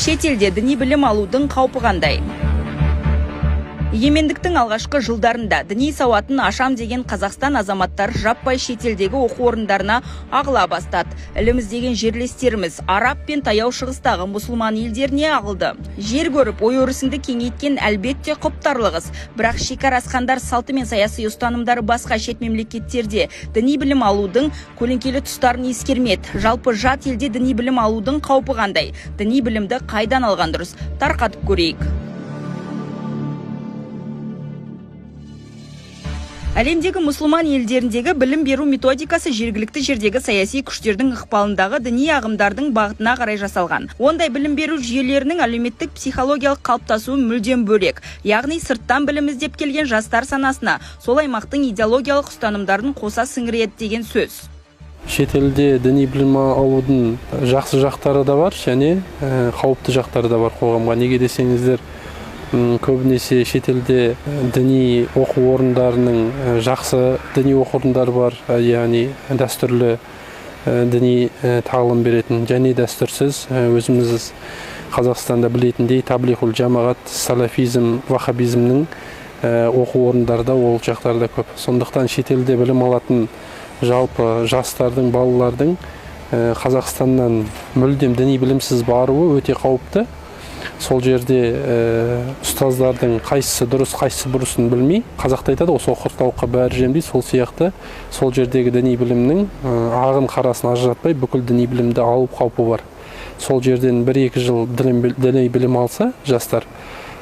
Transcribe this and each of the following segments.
Шет елде діни білім алудың қаупі қандай? Егемендіктің алғашқы жылдарында діни сауатын ашам деген Қазақстан азаматтары жаппай шетелдегі оқу орындарына ағыла бастады. Еліміздегі жерлестеріміз араб пен таяу шығыстағы мұсылман елдеріне ағылды. Жер көріп, ой өрісіңді кеңейткен әлбетте құптарлығыз. Бірақ шекара асқандар салты мен саяси ұстанымдары басқа шет мемлекеттерде діни білім алудың көлеңкелі тұстарын ескермеді. Жалпы жат елде діни білім алудың қаупі қандай? Діни білімді қайдан алған дұрыс? Тарқатып көрейік. Әлемдегі мұсылман елдеріндегі білім беру методикасы жергілікті жердегі саяси күштердің ықпалындағы діни ағымдардың бағытына қарай жасалған. Ондай білім беру жүйелерінің әлеуметтік психологиялық қалыптасуы мүлдем бөлек. Яғни сырттан білім іздеп келген жастар санасына сол аймақтың идеологиялық ұстанымдарын қоса сіңіреді деген сөз. Шетелде діни білім алудың жақсы жақтары да бар, және қауіпті жақтары да бар қоғамға. Неге десеңіздер, көбінесе шетелде діни оқу орындарының жақсы діни оқу орындары бар, яғни дәстүрлі діни тағылым беретін, және дәстүрсіз өзіміз Қазақстанда білетіндей таблиғул жамағат, салафизм, вахабизмнің оқу орындарда ол жақтарда көп. Сондықтан шетелде білім алатын жалпы жастардың, балалардың Қазақстаннан мүлдем діни білімсіз баруы өте қауіпті. Сол жерде ұстаздардың қайсысы дұрыс, қайсысы бұрысын білмей, қазақта айтады, осы оқыртауыққа бәрі жем дейді, сол сияқты сол жердегі діни білімнің ағын қарасын ажыратпай бүкіл діни білімді алып қаупі бар. Сол жерден 1-2 жыл діни білім алса, жастар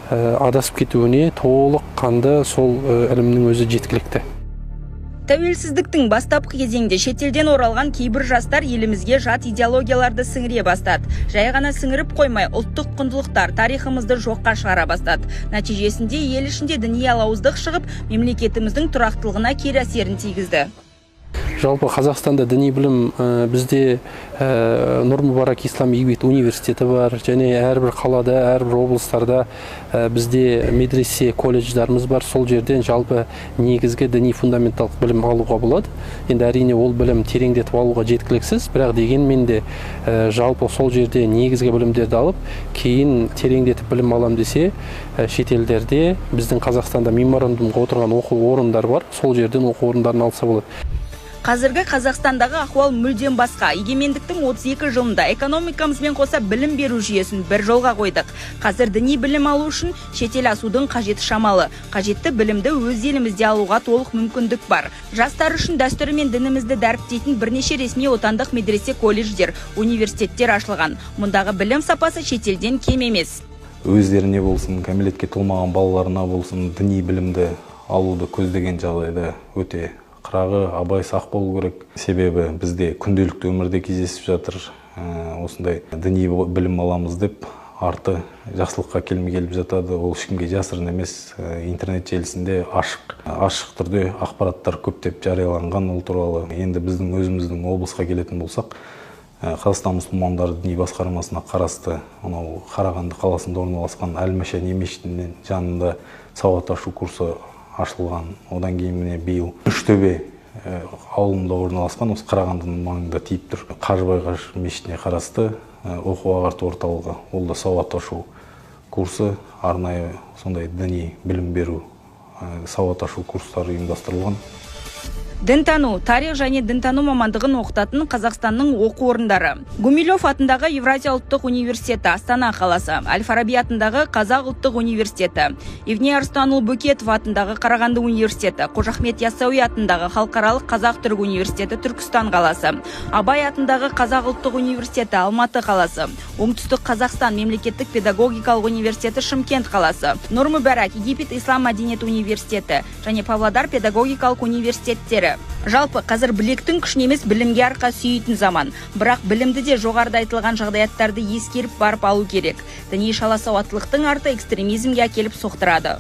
адасып кетуіне толық қанды сол ілімнің өзі жеткілікті. Тәуелсіздіктің бастапқы кезеңде шетелден оралған кейбір жастар елімізге жат идеологияларды сіңіре бастады. Жай ғана сіңіріп қоймай, ұлттық құндылықтар, тарихымызды жоққа шығара бастады. Нәтижесінде ел ішінде діни алауыздық шығып, мемлекетіміздің тұрақтылығына кері әсерін тигізді. Жалпы Қазақстанда діни білім бізде Нұр Мүбарак Ислам Египет университеті бар, және әрбір қалада, әрбір облыстарда бізде медресе, колледждарымыз бар. Сол жерден жалпы негізгі діни фундаменталдық білім алуға болады. Енді әрине ол білім тереңдетіп алуға жеткіліксіз, бірақ дегенмен де жалпы сол жерде негізгі білімдерді алып, кейін тереңдетіп білім алам десе, шетелдерде біздің Қазақстанда меморандумға отырған оқу орындар бар. Сол жерден оқу орындарын алса болады. Қазіргі Қазақстандағы ахуал мүлдем басқа. Егемендіктің 32 жылында экономикамызбен қоса білім беру жүйесін бір жолға қойдық. Қазір діни білім алу үшін шетел асудың қажеті шамалы. Қажетті білімді өз елімізде алуға толық мүмкіндік бар. Жастар үшін дәстүрі мен дінімізді дәріптейтін бірнеше ресми отандық медресе, колледждер, университеттер ашылған. Мұндағы білім сапасы шетелден кем емес. Өздеріне болсын, кәмелетке толмаған балаларына болсын, діни білімді алуды көздеген жағдайда өте қырағы, абай сақ болу керек. Себебі бізде күнделікті өмірде кездесіп жатыр. Осындай діни білім аламыз деп арты жақсылыққа келмей келіп жатады. Ол ешкімге жасырын емес. Интернет желісінде ашық түрде ақпараттар көптеп жарияланған ол туралы. Енді біздің өзіміздің облысқа келетін болсақ, Қазақстан мұсылмандары діни басқармасына қарасты Қарағанды қаласында орналасқан Әл-Мәшәни мешітінің жанында сауат ашу курсы ашылған. Одан кейін міне биыл Үштөбе ауылында орналасқан, осы Қарағандының маңында тиіп тұр, Қажыбайғаш мешітіне қарасты оқу ағарту орталығы. Ол да сауат ашу курсы, арнайы сондай діни білім беру сауат ашу курстары ұйымдастырылған. Дінтану, тарих және дінтану мамандығын оқытатын Қазақстанның оқу орындары. Гумилев атындағы Евразия ұлттық университеті, Астана қаласы. Әл-Фараби атындағы Қазақ ұлттық университеті. Евней Арыстанұлы Бөкетов атындағы Қарағанды университеті. Қожа Ахмет Яссауи атындағы Халықаралық Қазақ-Түрік университеті, Түркістан қаласы. Абай атындағы Қазақ ұлттық университеті, Алматы қаласы. Оңтүстік Қазақстан мемлекеттік педагогикалық университеті, Шымкент қаласы. Нұр Мүбарак Египет Ислам мәдениет университеті және Павлодар педагогикалық университеттері. Жалпы қазір білектің күшін емес білімге арқа сүйейтін заман. Бірақ білімді де жоғарыда айтылған жағдаяттарды ескеріп барып алу керек. Діни шала сауаттылықтың арты экстремизмге әкеліп соқтырады.